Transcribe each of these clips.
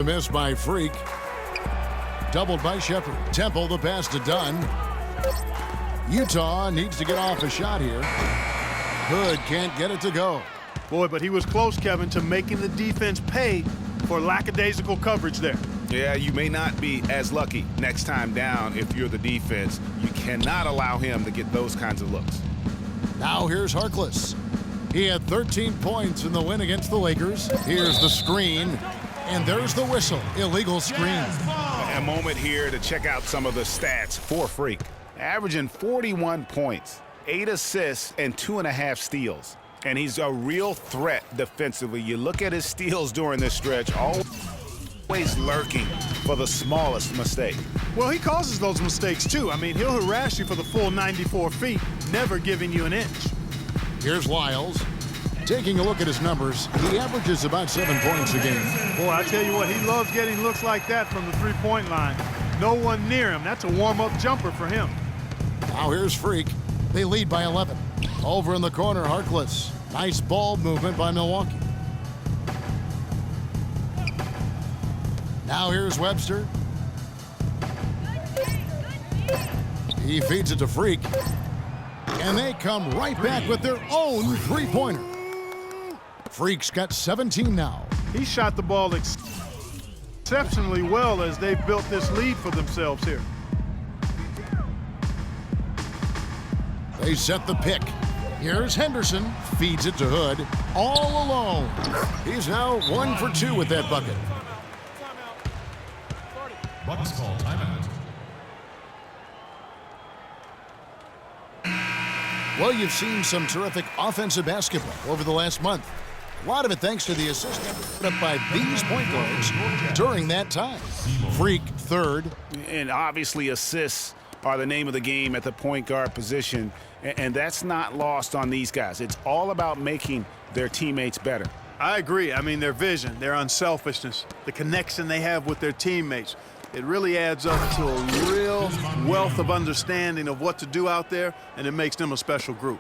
miss by Freak. Doubled by Shepard. Temple, the pass to Dunn. Utah needs to get off a shot here. Hood can't get it to go. Boy, but he was close, Kevin, to making the defense pay for lackadaisical coverage there. Yeah, you may not be as lucky next time down if you're the defense. You cannot allow him to get those kinds of looks. Now here's Harkless. He had 13 points in the win against the Lakers. Here's the screen, and there's the whistle. Illegal screen. A moment here to check out some of the stats for Freak. Averaging 41 points, 8 assists, and 2.5 steals. And he's a real threat defensively. You look at his steals during this stretch, always lurking for the smallest mistake. Well, he causes those mistakes, too. I mean, he'll harass you for the full 94 feet, never giving you an inch. Here's Lyles. Taking a look at his numbers, he averages about 7 points a game. Boy, I tell you what, he loves getting looks like that from the three-point line. No one near him. That's a warm-up jumper for him. Now here's Freak. They lead by 11. Over in the corner, Harkless. Nice ball movement by Milwaukee. Now here's Webster. He feeds it to Freak. And they come right back with their own three-pointer. Freak's got 17 now. He shot the ball exceptionally well as they've built this lead for themselves here. They set the pick. Here's Henderson. Feeds it to Hood. All alone. He's now 1 for 2 with that bucket. Bucks call timeout. Well, you've seen some terrific offensive basketball over the last month. A lot of it thanks to the assist put up by these point guards during that time. Freak, third. And obviously assists are the name of the game at the point guard position. And that's not lost on these guys. It's all about making their teammates better. I agree. I mean, their vision, their unselfishness, the connection they have with their teammates. It really adds up to a real wealth of understanding of what to do out there, and it makes them a special group.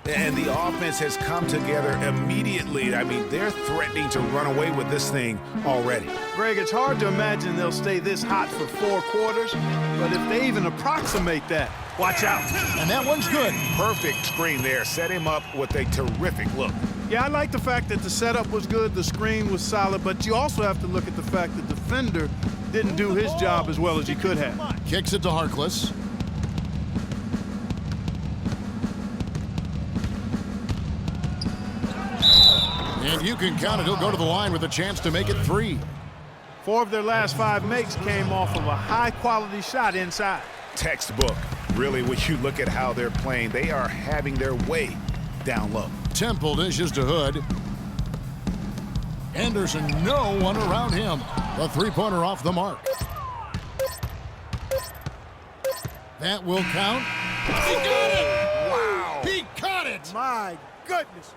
And the offense has come together immediately. I mean, they're threatening to run away with this thing already. Greg, it's hard to imagine they'll stay this hot for 4 quarters, but if they even approximate that, watch out. And that one's good. Perfect screen there. Set him up with a terrific look. Yeah, I like the fact that the setup was good, the screen was solid, but you also have to look at the fact that the defender didn't do his job as well as he could have. Kicks it to Harkless. And you can count it. He'll go to the line with a chance to make it 3. 4 of their last 5 makes came off of a high-quality shot inside. Textbook. Really, when you look at how they're playing, they are having their way down low. Temple dishes to Hood. Anderson, no one around him. The three-pointer off the mark. That will count. He got it! Wow! He caught it! My goodness.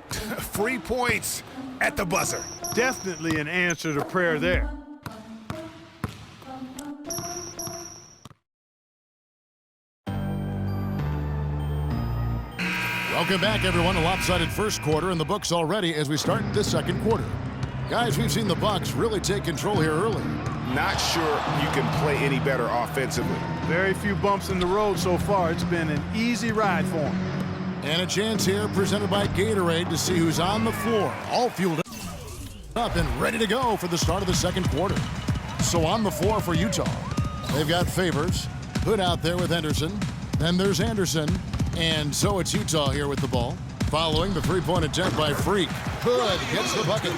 3 points at the buzzer. Definitely an answer to prayer there. Welcome back, everyone. A lopsided first quarter in the books already as we start this second quarter. Guys, we've seen the Bucks really take control here early. Not sure you can play any better offensively. Very few bumps in the road so far. It's been an easy ride for them. And a chance here presented by Gatorade to see who's on the floor. All fueled up and ready to go for the start of the second quarter. So on the floor for Utah, they've got Favors, Hood out there with Henderson. Then there's Anderson. And so it's Utah here with the ball. Following the three-point attempt by Freak. Hood gets the bucket.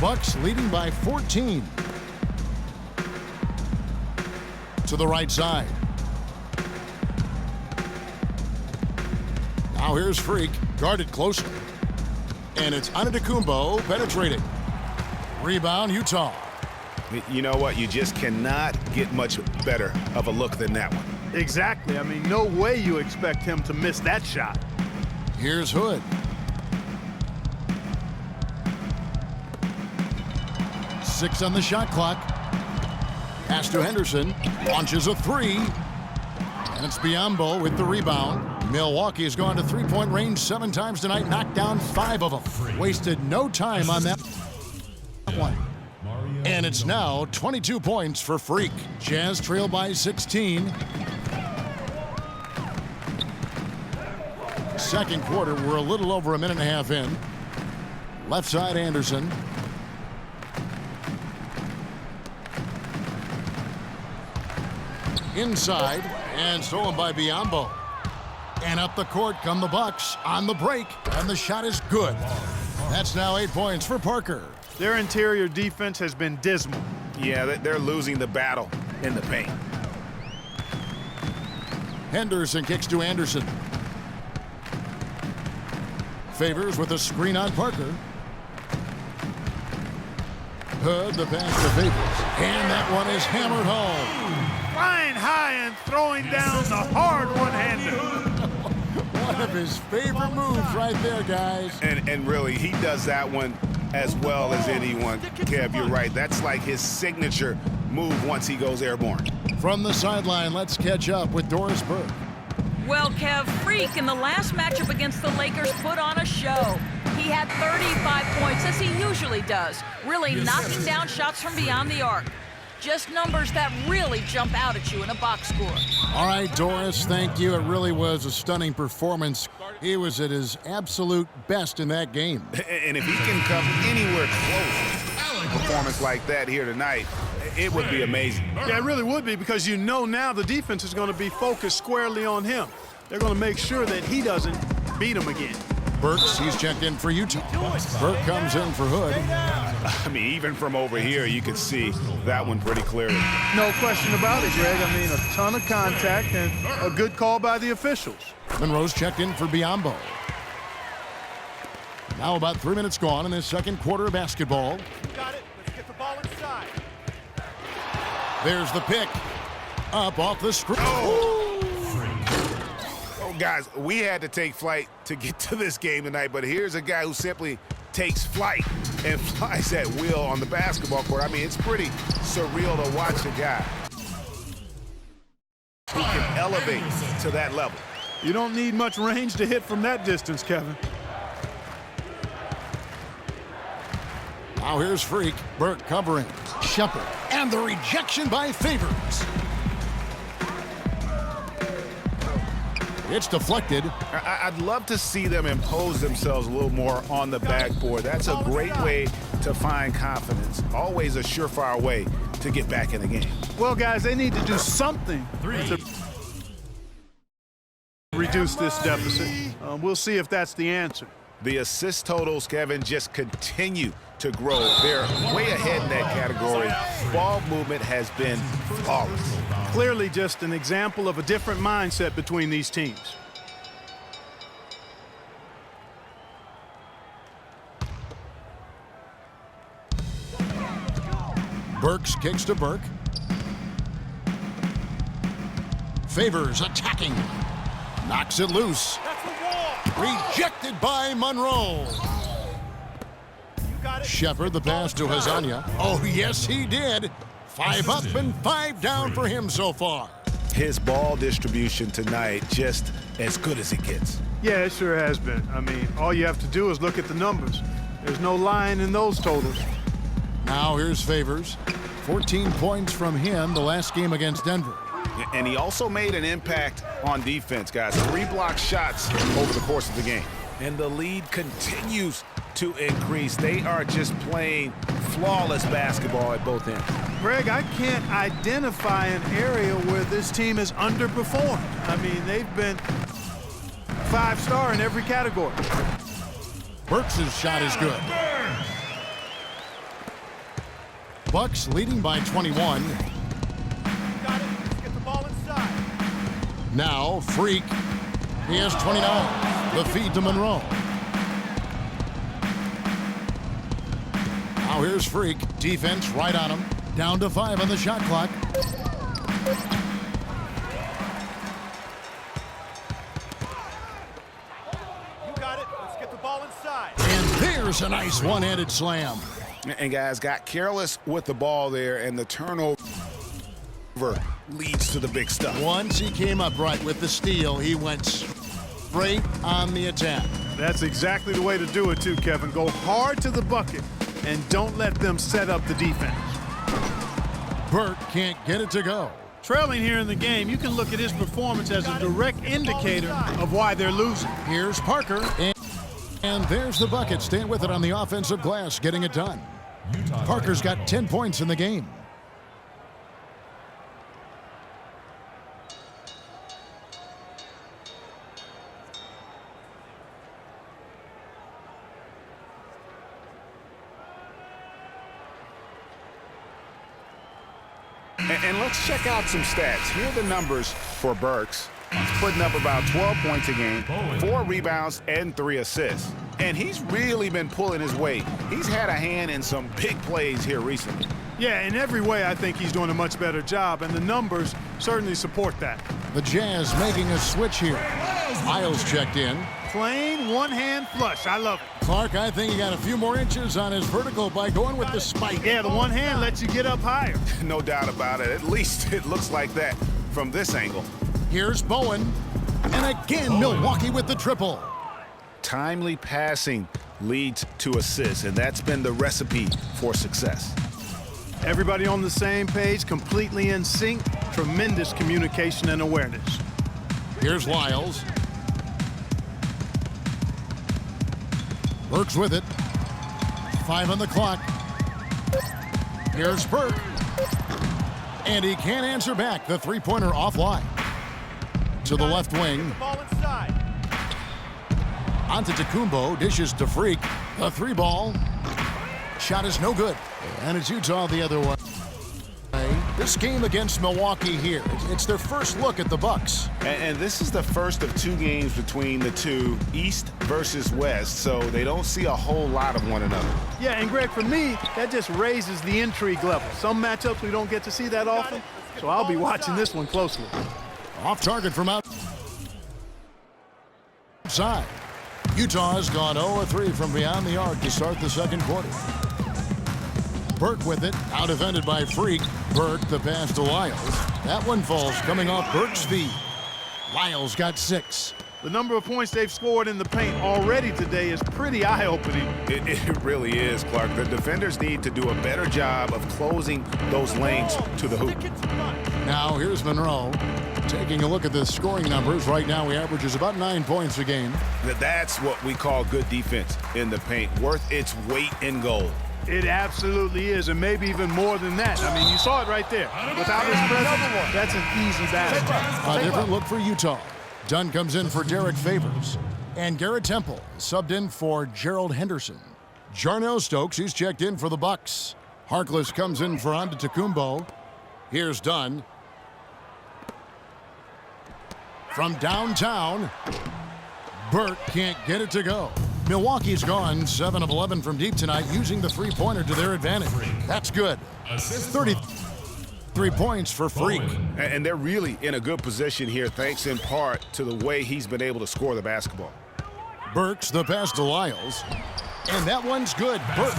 Bucks leading by 14. To the right side. Now here's Freak, guarded closely. And it's Antetokounmpo penetrating. Rebound, Utah. You know what? You just cannot get much better of a look than that one. Exactly. I mean, no way you expect him to miss that shot. Here's Hood. Six on the shot clock. Pass to Henderson. Launches a 3. And it's Biyombo with the rebound. Milwaukee has gone to three-point range 7 times tonight, knocked down 5 of them. Wasted no time on that one. And it's now 22 points for Freak. Jazz trail by 16. Second quarter, we're a little over a minute and a half in. Left side, Anderson. Inside, and stolen by Biyombo. And up the court come the Bucks on the break, and the shot is good. That's now 8 points for Parker. Their interior defense has been dismal. Yeah, they're losing the battle in the paint. Henderson kicks to Anderson. Favors with a screen on Parker. Hood, the pass to Favors. And that one is hammered home. Flying high and throwing down the hard one-hander. One of his favorite moves right there, guys. And really, he does that one as well as anyone. Kev, you're right. That's like his signature move once he goes airborne. From the sideline, let's catch up with Doris Burke. Well, Kev, Freak in the last matchup against the Lakers put on a show. He had 35 points, as he usually does, really knocking down shots from beyond the arc. Just numbers that really jump out at you in a box score. All right, Doris, thank you. It really was a stunning performance. He was at his absolute best in that game. And if he can come anywhere close to a performance like that here tonight, it would be amazing. Yeah, it really would be, because you know now the defense is going to be focused squarely on him. They're going to make sure that he doesn't beat him again. Burks, he's checked in for Utah. Burke comes in for Hood. I mean, even from over here, you could see that one pretty clearly. No question about it, Greg. I mean, a ton of contact and a good call by the officials. Monroe's checked in for Biyombo. Now about 3 minutes gone in this second quarter of basketball. Got it. Let's get the ball inside. There's the pick. Up off the screen. Oh, guys, we had to take flight to get to this game tonight, but here's a guy who simply takes flight and flies at will on the basketball court. I mean, it's pretty surreal to watch a guy who can elevate to that level. You don't need much range to hit from that distance, Kevin. Now here's Freak. Burke covering. Shepard. And the rejection by Favors. It's deflected. I'd love to see them impose themselves a little more on the backboard. That's a great way to find confidence. Always a surefire way to get back in the game. Well, guys, they need to do something to reduce this deficit. We'll see if that's the answer. The assist totals, Kevin, just continue to grow. They're way ahead in that category. Ball movement has been flawless. Clearly just an example of a different mindset between these teams. Burks kicks to Burke. Favors attacking. Knocks it loose. Rejected by Monroe. Shepard, the pass to Hazania. Oh, yes, he did. 5 up and 5 down for him so far. His ball distribution tonight just as good as it gets. Yeah, it sure has been. I mean, all you have to do is look at the numbers. There's no lying in those totals. Now here's Favors. 14 points from him the last game against Denver. And he also made an impact on defense, guys. 3 block shots over the course of the game. And the lead continues to increase. They are just playing flawless basketball at both ends. Greg, I can't identify an area where this team has underperformed. I mean, they've been 5-star in every category. Burks' shot is good. Bucks leading by 21. Got it. Let's get the ball inside. Now, Freak. He has 29. The feed to Monroe. Now here's Freak. Defense right on him. Down to 5 on the shot clock. You got it. Let's get the ball inside. And there's a nice one-handed slam. And guys got careless with the ball there, and the turnover leads to the big stuff. Once he came up right with the steal, he went straight on the attack. That's exactly the way to do it, too, Kevin. Go hard to the bucket and don't let them set up the defense. Burke can't get it to go. Trailing here in the game, you can look at his performance as a direct indicator of why they're losing. Here's Parker. And there's the bucket. Staying with it on the offensive glass, getting it done. Parker's got 10 points in the game. And let's check out some stats. Here are the numbers for Burks. He's putting up about 12 points a game, 4 rebounds, and 3 assists. And he's really been pulling his weight. He's had a hand in some big plays here recently. Yeah, in every way, I think he's doing a much better job, and the numbers certainly support that. The Jazz making a switch here. Miles checked in. Plain one-hand flush. I love it. Clark, I think he got a few more inches on his vertical by going with the spike. Yeah, the one hand lets you get up higher. No doubt about it. At least it looks like that from this angle. Here's Bowen. And again, Milwaukee with the triple. Timely passing leads to assists, and that's been the recipe for success. Everybody on the same page, completely in sync. Tremendous communication and awareness. Here's Lyles. Burke's with it. 5 on the clock. Here's Burke. And he can't answer back. The three-pointer offline. To the left wing. Antetokounmpo dishes to Freak. The 3-ball. Shot is no good. And it's Utah the other way. This game against Milwaukee here, it's their first look at the Bucks. And this is the first of 2 games between the two, East versus West, so they don't see a whole lot of one another. Yeah, and Greg, for me, that just raises the intrigue level. Some matchups we don't get to see that often, so I'll be watching this one closely. Off target from outside. Utah has gone 0-3 from beyond the arc to start the second quarter. Burke with it, out defended by Freak. Burke, the pass to Lyles. That one falls coming off Burke's feet. Lyles got 6. The number of points they've scored in the paint already today is pretty eye-opening. It really is, Clark. The defenders need to do a better job of closing those lanes to the hoop. Now here's Monroe. Taking a look at the scoring numbers, right now he averages about 9 points a game. That's what we call good defense in the paint, worth its weight in gold. It absolutely is, and maybe even more than that. I mean, you saw it right there. Without his presence, that's an easy basket. A different look for Utah. Dunn comes in for Derek Favors. And Garrett Temple subbed in for Gerald Henderson. Jarnell Stokes, he's checked in for the Bucks. Harkless comes in for Antetokounmpo. Here's Dunn. From downtown, Burke can't get it to go. Milwaukee's gone 7 of 11 from deep tonight, using the three-pointer to their advantage. That's good. 33 points for Freak. And they're really in a good position here, thanks in part to the way he's been able to score the basketball. Burks the pass to Lyles. And that one's good. Burke.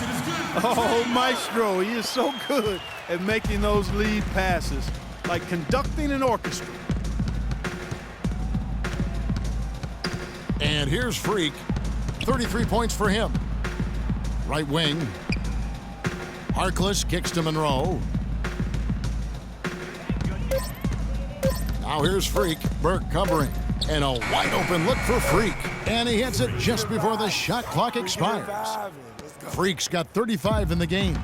Oh, Maestro, he is so good at making those lead passes, like conducting an orchestra. And here's Freak. 33 points for him. Right wing. Harkless kicks to Monroe. Now here's Freak. Burke covering. And a wide open look for Freak. And he hits it just before the shot clock expires. Freak's got 35 in the game.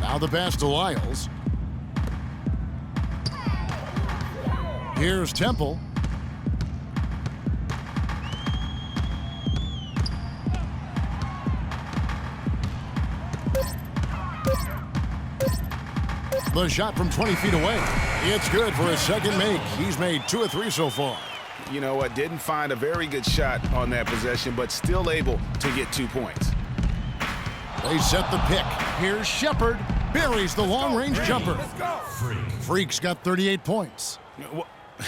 Now the pass to Lyles. Here's Temple. The shot from 20 feet away. It's good for his second make. He's made 2 of 3 so far. You know what? Didn't find a very good shot on that possession, but still able to get 2 points. They set the pick. Here's Shepard. Buries the long-range jumper. Freak's got 38 points.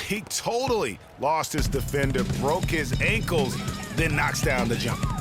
He totally lost his defender, broke his ankles, then knocks down the jumper.